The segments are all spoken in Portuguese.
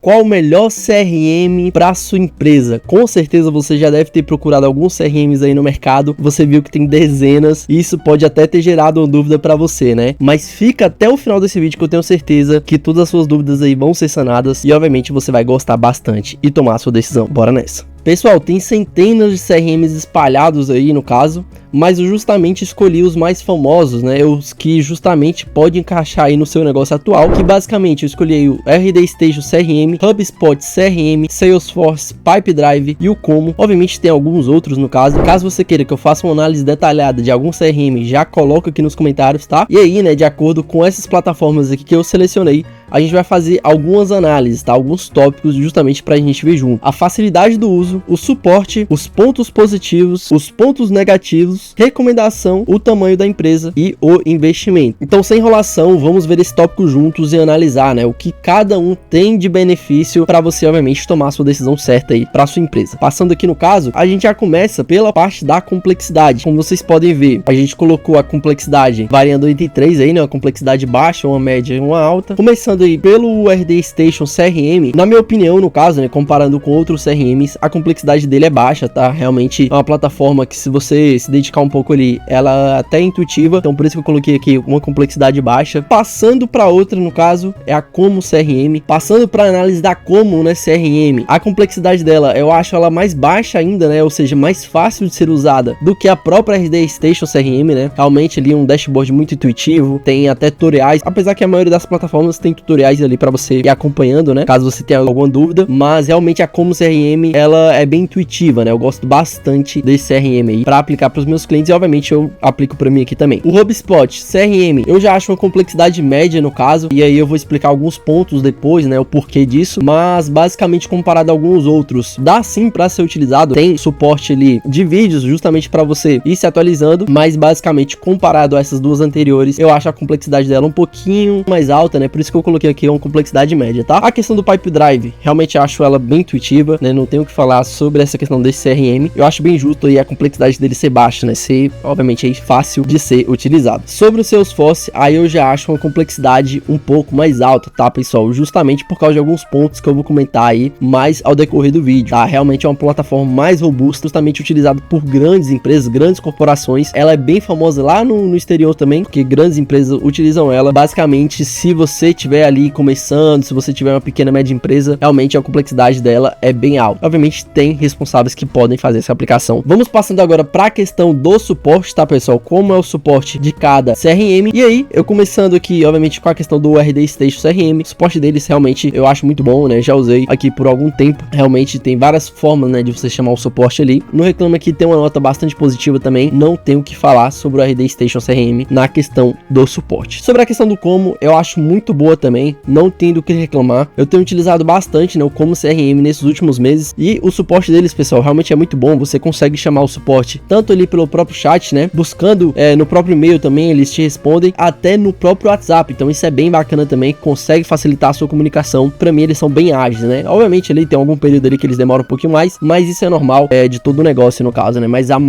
qual o melhor CRM para sua empresa? Com certeza você já deve ter procurado alguns CRMs aí no mercado, você viu que tem dezenas e isso pode até ter gerado uma dúvida para você, né? Mas fica até o final desse vídeo que eu tenho certeza que todas as suas dúvidas aí vão ser sanadas e obviamente você vai gostar bastante e tomar a sua decisão. Bora nessa! Pessoal, tem centenas de CRMs espalhados aí no caso, mas eu justamente escolhi os mais famosos, né, os que justamente podem encaixar aí no seu negócio atual, que basicamente eu escolhi o RD Station CRM, HubSpot CRM, Salesforce, Pipedrive e o Como. Obviamente tem alguns outros no caso. Caso você queira que eu faça uma análise detalhada de algum CRM, já coloca aqui nos comentários, tá? E aí, né, de acordo com essas plataformas aqui que eu selecionei, a gente vai fazer algumas análises, tá? Alguns tópicos justamente pra gente ver junto. A facilidade do uso, o suporte, os pontos positivos, os pontos negativos, recomendação, o tamanho da empresa e o investimento. Então, sem enrolação, vamos ver esse tópico juntos e analisar, né? O que cada um tem de benefício para você, obviamente, tomar a sua decisão certa aí para sua empresa. Passando aqui no caso, a gente já começa pela parte da complexidade. Como vocês podem ver, a gente colocou a complexidade variando entre 3 aí, né? Uma complexidade baixa, uma média e uma alta. Começando aí pelo RD Station CRM, na minha opinião, no caso, né, comparando com outros CRMs, a complexidade dele é baixa, tá? Realmente é uma plataforma que, se você se dedicar um pouco ali, ela é até intuitiva, então por isso que eu coloquei aqui uma complexidade baixa. Passando para outra, no caso, é a Como CRM. Passando para análise da Como, né, CRM, a complexidade dela, eu acho ela mais baixa ainda, né, ou seja, mais fácil de ser usada do que a própria RD Station CRM, né? Realmente ali um dashboard muito intuitivo, tem até tutoriais, apesar que a maioria das plataformas tem tutoriais ali para você ir acompanhando, né, caso você tenha alguma dúvida, mas realmente a Como CRM, ela é bem intuitiva, né? Eu gosto bastante desse CRM aí para aplicar para os meus clientes e obviamente eu aplico para mim aqui também. O HubSpot CRM, eu já acho uma complexidade média no caso, e aí eu vou explicar alguns pontos depois, né, o porquê disso, mas basicamente comparado a alguns outros, dá sim para ser utilizado, tem suporte ali de vídeos justamente para você ir se atualizando, mas basicamente comparado a essas duas anteriores, eu acho a complexidade dela um pouquinho mais alta, né? Por isso que eu coloquei aqui uma complexidade média, tá? A questão do Pipedrive, realmente acho ela bem intuitiva, né? Não tenho o que falar sobre essa questão desse CRM. Eu acho bem justo aí a complexidade dele ser baixa, né? Ser, obviamente, aí fácil de ser utilizado. Sobre o Salesforce, aí eu já acho uma complexidade um pouco mais alta, tá, pessoal? Justamente por causa de alguns pontos que eu vou comentar aí mais ao decorrer do vídeo, tá? Realmente é uma plataforma mais robusta, justamente utilizada por grandes empresas, grandes corporações. Ela é bem famosa lá no exterior também, porque grandes empresas utilizam ela. Basicamente, se você tiver ali começando, se você tiver uma pequena, média empresa, realmente a complexidade dela é bem alta. Obviamente tem responsáveis que podem fazer essa aplicação. Vamos passando agora para a questão do suporte, tá, pessoal? Como é o suporte de cada CRM. E aí, eu começando aqui, obviamente, com a questão do RD Station CRM, o suporte deles realmente eu acho muito bom, né? Já usei aqui por algum tempo. Realmente tem várias formas, né, de você chamar o suporte ali. No Reclame Aqui tem uma nota bastante positiva também. Não tenho o que falar sobre o RD Station CRM na questão do suporte. Sobre a questão do Como, eu acho muito boa também. Não tenho do que reclamar. Eu tenho utilizado bastante, né, o Como CRM nesses últimos meses e o suporte deles, pessoal, realmente é muito bom. Você consegue chamar o suporte tanto ali pelo próprio chat, né, buscando no próprio e-mail também, eles te respondem, até no próprio WhatsApp. Então isso é bem bacana também, consegue facilitar a sua comunicação. Pra mim eles são bem ágeis, né? Obviamente ali tem algum período ali que eles demoram um pouquinho mais, mas isso é normal, de todo o negócio no caso, né? Mas a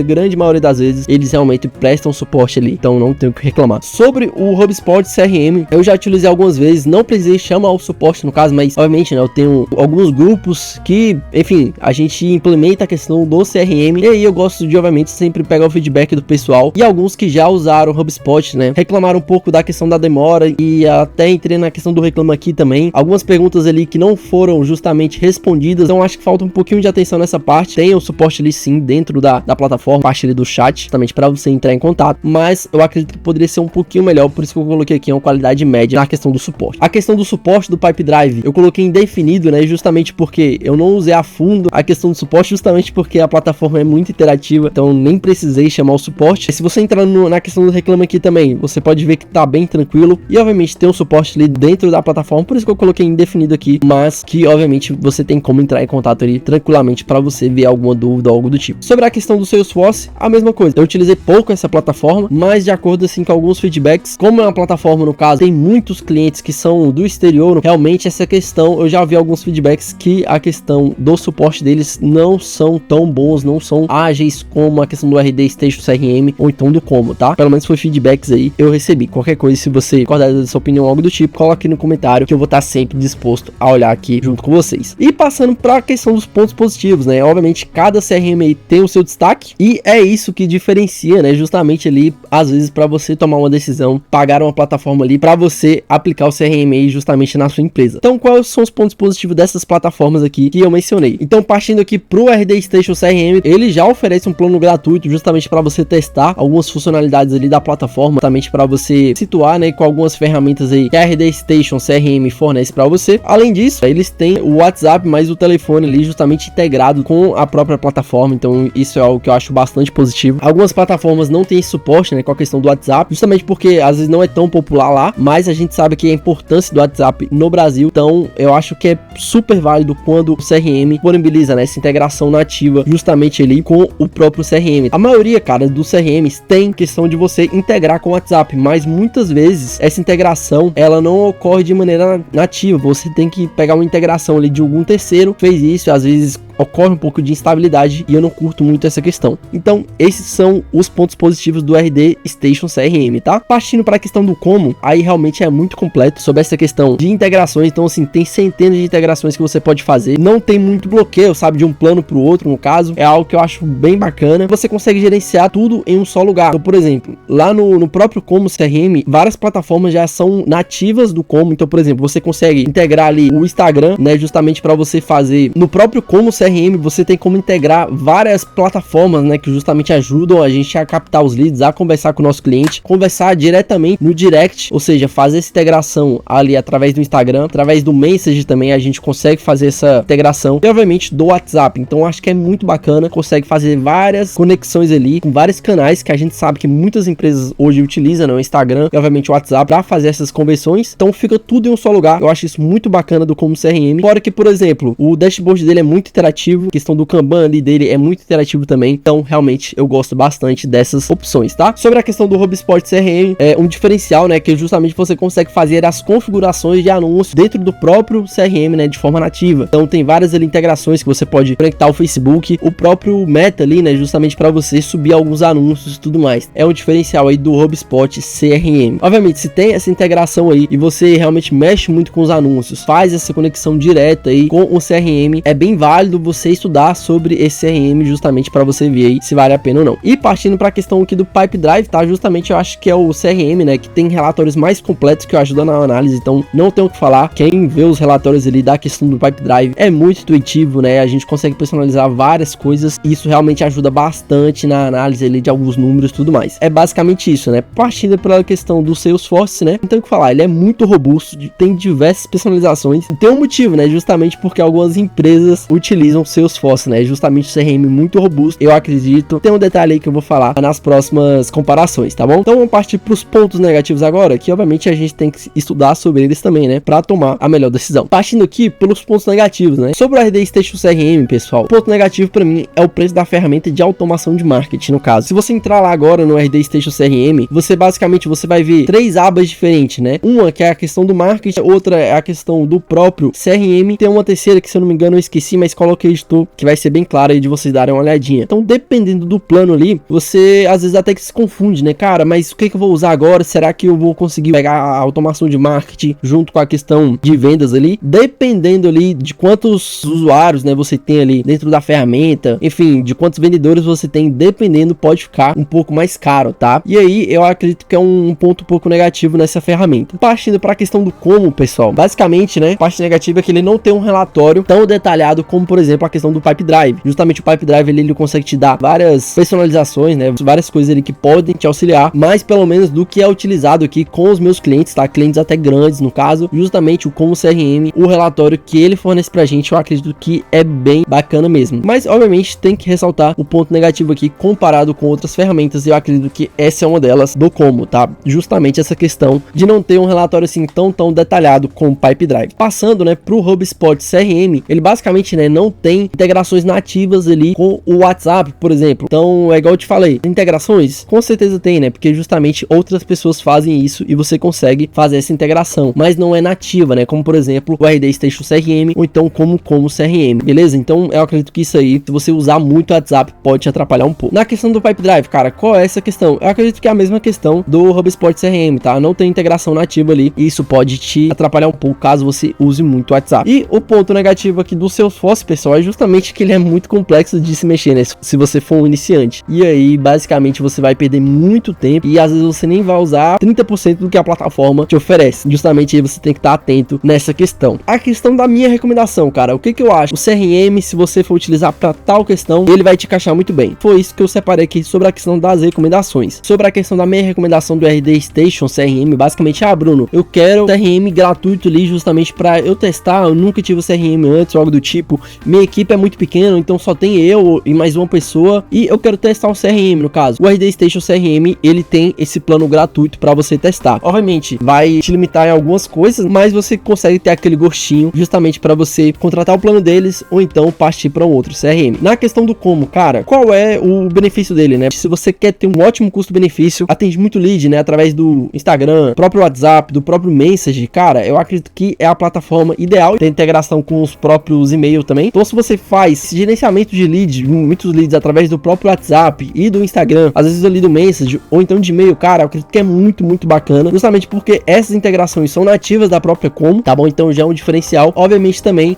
grande maioria das vezes eles realmente prestam suporte ali, então não tenho o que reclamar. Sobre o HubSpot CRM, eu já utilizei algumas vezes, não precisei chamar o suporte no caso, mas obviamente, né, eu tenho alguns grupos que, enfim, a gente implementa a questão do CRM, e aí eu gosto de, obviamente, sempre pegar o feedback do pessoal, e alguns que já usaram o HubSpot, né, reclamaram um pouco da questão da demora, e até entrei na questão do Reclama Aqui também, algumas perguntas ali que não foram justamente respondidas, então acho que falta um pouquinho de atenção nessa parte. Tem o suporte ali sim, dentro da plataforma, parte ali do chat, justamente para você entrar em contato, mas eu acredito que poderia ser um pouquinho melhor, por isso que eu coloquei aqui uma qualidade média na questão do suporte. A questão do suporte do Pipedrive, eu coloquei indefinido, né, justamente porque eu não usei a fundo a questão do suporte, justamente porque a plataforma é muito interativa, então nem precisei chamar o suporte. Se você entrar na questão do Reclama Aqui também, você pode ver que tá bem tranquilo, e obviamente tem um suporte ali dentro da plataforma, por isso que eu coloquei indefinido aqui, mas que obviamente você tem como entrar em contato ali tranquilamente para você ver alguma dúvida ou algo do tipo. Sobre a questão do Salesforce, a mesma coisa, eu utilizei pouco essa plataforma, mas de acordo assim com alguns feedbacks, como é uma plataforma no caso, tem muitos clientes que são do exterior, realmente essa questão, eu já vi alguns feedbacks que a questão do suporte deles não são tão bons, não são ágeis como a questão questão do RD Station CRM ou então do Como, tá? Pelo menos foi feedbacks aí, eu recebi. Qualquer coisa, se você discordar dessa opinião ou algo do tipo, coloque aqui no comentário que eu vou estar sempre disposto a olhar aqui junto com vocês. E passando para a questão dos pontos positivos, né? Obviamente, cada CRM aí tem o seu destaque e é isso que diferencia, né? Justamente ali, às vezes, para você tomar uma decisão, pagar uma plataforma ali para você aplicar o CRM aí justamente na sua empresa. Então, quais são os pontos positivos dessas plataformas aqui que eu mencionei? Então, partindo aqui pro RD Station CRM, ele já oferece um plano gratuito justamente para você testar algumas funcionalidades ali da plataforma, justamente para você situar, né, com algumas ferramentas aí que a RD Station CRM fornece para você. Além disso, eles têm o WhatsApp mais o telefone ali justamente integrado com a própria plataforma, então isso é algo que eu acho bastante positivo. Algumas plataformas não têm esse suporte, né, com a questão do WhatsApp, justamente porque às vezes não é tão popular lá, mas a gente sabe que a importância do WhatsApp no Brasil, então eu acho que é super válido quando o CRM disponibiliza, né, essa integração nativa justamente ali com o próprio CRM. A maioria, cara, dos CRMs tem questão de você integrar com o WhatsApp, mas muitas vezes essa integração ela não ocorre de maneira nativa, você tem que pegar uma integração ali de algum terceiro, fez isso, às vezes ocorre um pouco de instabilidade e eu não curto muito essa questão. Então, esses são os pontos positivos do RD Station CRM, tá? Partindo para a questão do como, aí realmente é muito completo sobre essa questão de integrações. Então, assim, tem centenas de integrações que você pode fazer. Não tem muito bloqueio, sabe, de um plano para o outro, no caso. É algo que eu acho bem bacana. Você consegue gerenciar tudo em um só lugar. Então, por exemplo, lá no próprio Como CRM, várias plataformas já são nativas do Como. Então, por exemplo, você consegue integrar ali o Instagram, né, justamente para você fazer no próprio Como CRM, você tem como integrar várias plataformas, né, que justamente ajudam a gente a captar os leads, a conversar com o nosso cliente, conversar diretamente no direct, ou seja, fazer essa integração ali através do Instagram, através do Message também a gente consegue fazer essa integração e obviamente do WhatsApp. Então acho que é muito bacana, consegue fazer várias conexões ali com vários canais que a gente sabe que muitas empresas hoje utilizam, né, o Instagram e obviamente o WhatsApp para fazer essas conversões. Então fica tudo em um só lugar. Eu acho isso muito bacana do Como CRM. Fora que, por exemplo, o dashboard dele é muito interativo, a questão do Kanban ali dele é muito interativo também, então realmente eu gosto bastante dessas opções, tá? Sobre a questão do HubSpot CRM, é um diferencial, né, que justamente você consegue fazer as configurações de anúncios dentro do próprio CRM, né, de forma nativa. Então tem várias ali integrações que você pode conectar ao Facebook, o próprio Meta ali, né, justamente para você subir alguns anúncios e tudo mais. É um diferencial aí do HubSpot CRM. Obviamente, se tem essa integração aí e você realmente mexe muito com os anúncios, faz essa conexão direta aí com o CRM, é bem válido você estudar sobre esse CRM justamente para você ver aí se vale a pena ou não. E partindo para a questão aqui do Pipedrive, tá? Justamente eu acho que é o CRM, né, que tem relatórios mais completos que ajudam na análise, então não tenho o que falar. Quem vê os relatórios ali da questão do Pipedrive é muito intuitivo, né? A gente consegue personalizar várias coisas e isso realmente ajuda bastante na análise ali de alguns números e tudo mais. É basicamente isso, né? Partindo pela questão do Salesforce, né? Não tenho o que falar, ele é muito robusto, tem diversas personalizações. Tem um motivo, né? Justamente porque algumas empresas utilizam o Salesforce, né? Justamente o CRM muito robusto, eu acredito. Tem um detalhe aí que eu vou falar nas próximas comparações, tá bom? Então vamos partir para os pontos negativos agora, que obviamente a gente tem que estudar sobre eles também, né? Para tomar a melhor decisão. Partindo aqui pelos pontos negativos, né? Sobre o RD Station CRM, pessoal, o ponto negativo para mim é o preço da ferramenta de automação de marketing, no caso. Se você entrar lá agora no RD Station CRM, você basicamente vai ver três abas diferentes, né? Uma que é a questão do marketing, outra é a questão do próprio CRM, tem uma terceira que, se eu não me engano, eu esqueci, mas coloquei editor, que vai ser bem claro aí de vocês darem uma olhadinha. Então, dependendo do plano ali, você às vezes até que se confunde, né? Cara, mas o que eu vou usar agora? Será que eu vou conseguir pegar a automação de marketing junto com a questão de vendas ali? Dependendo ali de quantos usuários, né, você tem ali dentro da ferramenta, enfim, de quantos vendedores você tem, dependendo, pode ficar um pouco mais caro, tá? E aí, eu acredito que é um ponto um pouco negativo nessa ferramenta. Partindo para a questão do como, pessoal, basicamente, né, a parte negativa é que ele não tem um relatório tão detalhado como, por exemplo, a questão do Pipedrive. Justamente o Pipedrive ele consegue te dar várias personalizações, né, várias coisas ali que podem te auxiliar, mais pelo menos do que é utilizado aqui com os meus clientes, tá? Clientes até grandes, no caso, justamente o Como CRM, o relatório que ele fornece pra gente, eu acredito que é bem bacana mesmo. Mas, obviamente, tem que ressaltar o ponto negativo aqui comparado com outras ferramentas, e eu acredito que essa é uma delas do Como, tá? Justamente essa questão de não ter um relatório assim tão detalhado com o Pipedrive. Passando, né, pro HubSpot CRM, ele basicamente, né, não tem integrações nativas ali com o WhatsApp, por exemplo. Então, é igual eu te falei, integrações? Com certeza tem, né? Porque justamente outras pessoas fazem isso e você consegue fazer essa integração, mas não é nativa, né? Como, por exemplo, o RD Station CRM ou então como CRM, beleza? Então, eu acredito que isso aí, se você usar muito o WhatsApp, pode te atrapalhar um pouco. Na questão do Pipedrive, cara, qual é essa questão? Eu acredito que é a mesma questão do HubSpot CRM, tá? Não tem integração nativa ali e isso pode te atrapalhar um pouco caso você use muito o WhatsApp. E o ponto negativo aqui do Salesforce, pessoal, é justamente que ele é muito complexo de se mexer, né? Se você for um iniciante. E aí, basicamente, você vai perder muito tempo e às vezes você nem vai usar 30% do que a plataforma te oferece. Justamente aí você tem que estar atento nessa questão. A questão da minha recomendação, cara, o que eu acho? O CRM, se você for utilizar para tal questão, ele vai te encaixar muito bem. Foi isso que eu separei aqui sobre a questão das recomendações. Sobre a questão da minha recomendação do RD Station CRM, basicamente, Bruno, eu quero CRM gratuito ali justamente para eu testar. Eu nunca tive o CRM antes ou algo do tipo. Minha equipe é muito pequena, então só tem eu e mais uma pessoa e eu quero testar o CRM, no caso. O RD Station CRM, ele tem esse plano gratuito para você testar. Obviamente, vai te limitar em algumas coisas, mas você consegue ter aquele gostinho justamente para você contratar o plano deles ou então partir para um outro CRM. Na questão do como, cara, qual é o benefício dele, né? Se você quer ter um ótimo custo-benefício, atende muito lead, né? Através do Instagram, próprio WhatsApp, do próprio Message, cara, eu acredito que é a plataforma ideal. Tem integração com os próprios e-mails também. Então, se você faz gerenciamento de leads, muitos leads através do próprio WhatsApp e do Instagram, às vezes ali do Message ou então de e-mail, cara, eu acredito que é muito bacana, justamente porque essas integrações são nativas da própria Como, tá bom? Então já é um diferencial. Obviamente também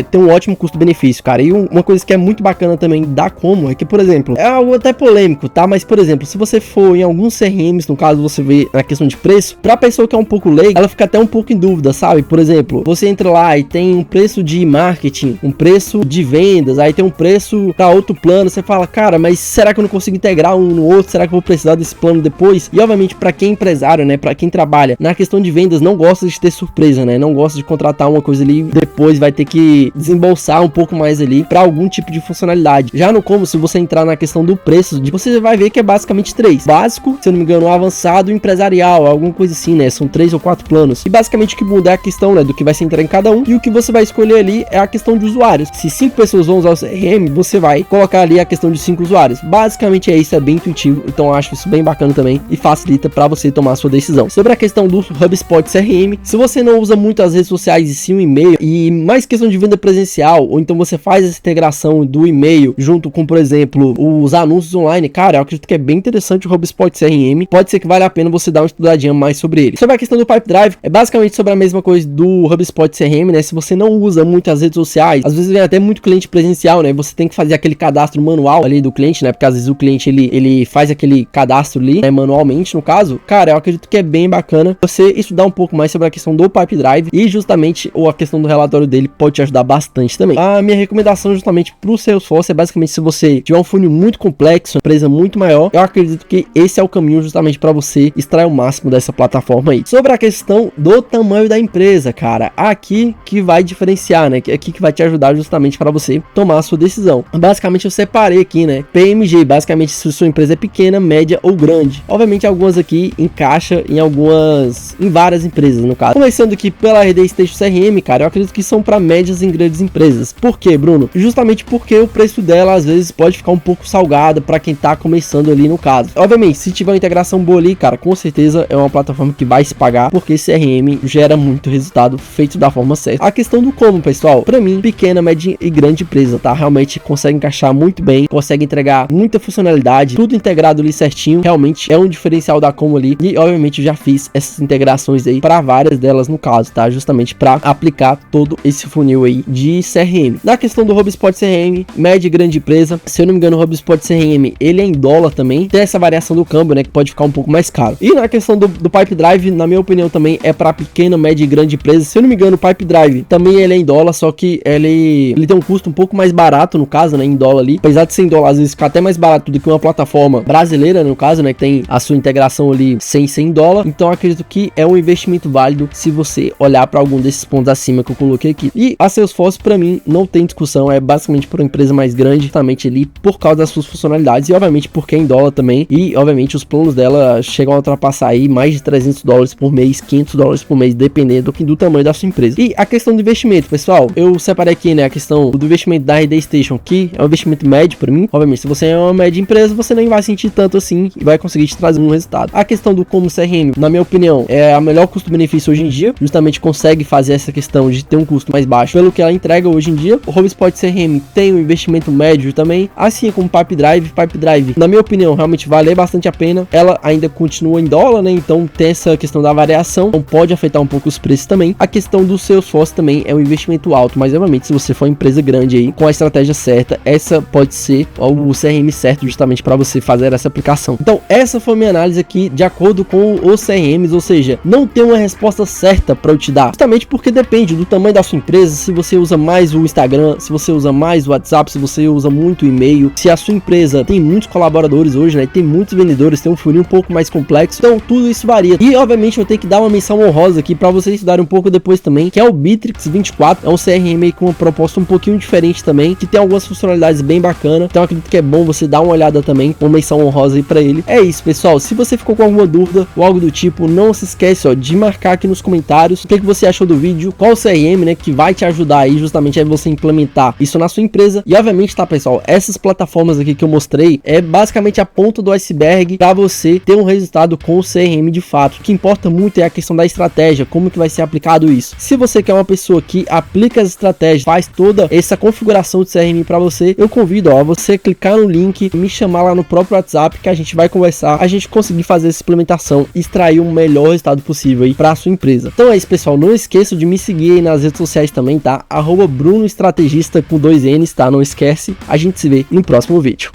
tem um ótimo custo-benefício, cara. E uma coisa que é muito bacana também da Como é que, por exemplo, é algo até polêmico, tá? Mas, por exemplo, se você for em alguns CRMs, no caso você vê na questão de preço, pra pessoa que é um pouco leiga, ela fica até um pouco em dúvida, sabe? Por exemplo, você entra lá e tem um preço de marketing, um preço de vendas, aí tem um preço pra outro plano, você fala, cara, mas será que eu não consigo integrar um no outro? Será que eu vou precisar desse plano depois? E obviamente pra quem é empresário, né, pra quem trabalha na questão de vendas, não gosta de ter surpresa, né, não gosta de contratar uma coisa ali, depois vai ter que desembolsar um pouco mais ali pra algum tipo de funcionalidade. Já no Como, se você entrar na questão do preço, você vai ver que é basicamente 3. Básico, se eu não me engano, avançado e empresarial, alguma coisa assim, né, são 3 ou 4 planos. E basicamente o que muda é a questão, né, do que vai ser entregue em cada um, e o que você vai escolher ali é a questão de usuários. Se 5 pessoas vão usar o CRM, você vai colocar ali a questão de 5 usuários. Basicamente é isso, é bem intuitivo, então eu acho isso bem bacana também e facilita para você tomar a sua decisão. Sobre a questão do HubSpot CRM, se você não usa muito as redes sociais e sim o e-mail, e mais questão de venda presencial, ou então você faz essa integração do e-mail junto com, por exemplo, os anúncios online, cara, eu acredito que é bem interessante o HubSpot CRM, pode ser que vale a pena você dar uma estudadinha mais sobre ele. Sobre a questão do Pipedrive, é basicamente sobre a mesma coisa do HubSpot CRM, né? Se você não usa muito as redes sociais, às vezes vem até muito cliente presencial, né? Você tem que fazer aquele cadastro manual ali do cliente, né? Porque às vezes o cliente ele faz aquele cadastro ali, né? Manualmente, no caso. Cara, eu acredito que é bem bacana você estudar um pouco mais sobre a questão do Pipedrive e justamente ou a questão do relatório dele pode te ajudar bastante também. A minha recomendação justamente pro Salesforce é basicamente se você tiver um funil muito complexo, uma empresa muito maior, eu acredito que esse é o caminho justamente para você extrair o máximo dessa plataforma aí. Sobre a questão do tamanho da empresa, cara, aqui que vai diferenciar, né? Aqui que vai te ajudar justamente para você tomar a sua decisão. Basicamente eu separei aqui, né? PMG, basicamente se sua empresa é pequena, média ou grande. Obviamente algumas aqui encaixa em várias empresas, no caso. Começando aqui pela RD Station CRM, cara, eu acredito que são para médias e grandes empresas. Por quê, Bruno? Justamente porque o preço dela às vezes pode ficar um pouco salgado para quem tá começando ali no caso. Obviamente, se tiver uma integração boa ali, cara, com certeza é uma plataforma que vai se pagar, porque CRM gera muito resultado feito da forma certa. A questão do como, pessoal, para mim, pequena, média e grande empresa, tá? Realmente consegue encaixar muito bem, consegue entregar muita funcionalidade, tudo integrado ali certinho, realmente é um diferencial da Como ali, e obviamente eu já fiz essas integrações aí para várias delas no caso, tá? Justamente para aplicar todo esse funil aí de CRM. Na questão do HubSpot CRM, média e grande empresa, se eu não me engano, o HubSpot CRM, ele é em dólar também, tem essa variação do câmbio, né, que pode ficar um pouco mais caro. E na questão do Pipedrive, na minha opinião também é para pequena, média e grande empresa. Se eu não me engano, o Pipedrive também ele é em dólar, só que ele tem um custo um pouco mais barato no caso, né, em dólar ali, apesar de ser em dólar, às vezes ficar até mais barato do que uma plataforma brasileira, no caso, né, que tem a sua integração ali sem dólar. Então eu acredito que é um investimento válido se você olhar para algum desses pontos acima que eu coloquei aqui. E a Salesforce para mim não tem discussão, é basicamente para uma empresa mais grande, justamente ali por causa das suas funcionalidades e obviamente porque é em dólar também, e obviamente os planos dela chegam a ultrapassar aí mais de $300 por mês, $500 por mês, dependendo do tamanho da sua empresa. E a questão do investimento, pessoal, eu separei aqui, né, questão do investimento da RD Station, que é um investimento médio para mim. Obviamente, se você é uma média empresa, você nem vai sentir tanto assim e vai conseguir te trazer um resultado. A questão do como CRM, na minha opinião, é a melhor custo-benefício hoje em dia, justamente consegue fazer essa questão de ter um custo mais baixo pelo que ela entrega hoje em dia. O HubSpot CRM tem um investimento médio também, assim como o Pipedrive, na minha opinião, realmente vale bastante a pena. Ela ainda continua em dólar, né? Então tem essa questão da variação, então pode afetar um pouco os preços também. A questão do Salesforce também é um investimento alto, mas obviamente se você for uma empresa grande aí, com a estratégia certa, essa pode ser o CRM certo justamente para você fazer essa aplicação. Então essa foi a minha análise aqui de acordo com os CRMs, ou seja, não tem uma resposta certa para eu te dar, justamente porque depende do tamanho da sua empresa, se você usa mais o Instagram, se você usa mais o WhatsApp, se você usa muito o e-mail, se a sua empresa tem muitos colaboradores hoje, né, tem muitos vendedores, tem um funil um pouco mais complexo, então tudo isso varia. E obviamente eu tenho que dar uma menção honrosa aqui para vocês estudarem um pouco depois também, que é o Bitrix 24, é um CRM aí com uma proposta um pouquinho diferente também, que tem algumas funcionalidades bem bacanas, então eu acredito que é bom você dar uma olhada também, uma menção honrosa aí para ele. É isso, pessoal, se você ficou com alguma dúvida ou algo do tipo, não se esquece, ó, de marcar aqui nos comentários o que você achou do vídeo, qual CRM, né, que vai te ajudar aí justamente a você implementar isso na sua empresa. E obviamente, tá, pessoal, essas plataformas aqui que eu mostrei é basicamente a ponta do iceberg para você ter um resultado com o CRM de fato. O que importa muito é a questão da estratégia, como que vai ser aplicado isso. Se você quer uma pessoa que aplica as estratégias, faz toda essa configuração de CRM para você, eu convido, ó, você clicar no link, me chamar lá no próprio WhatsApp que a gente vai conversar, a gente conseguir fazer essa implementação e extrair o melhor resultado possível aí para a sua empresa. Então é isso, pessoal, não esqueça de me seguir aí nas redes sociais também, tá? @BrunoEstrategista com 2 N's, tá? Não esquece. A gente se vê no próximo vídeo.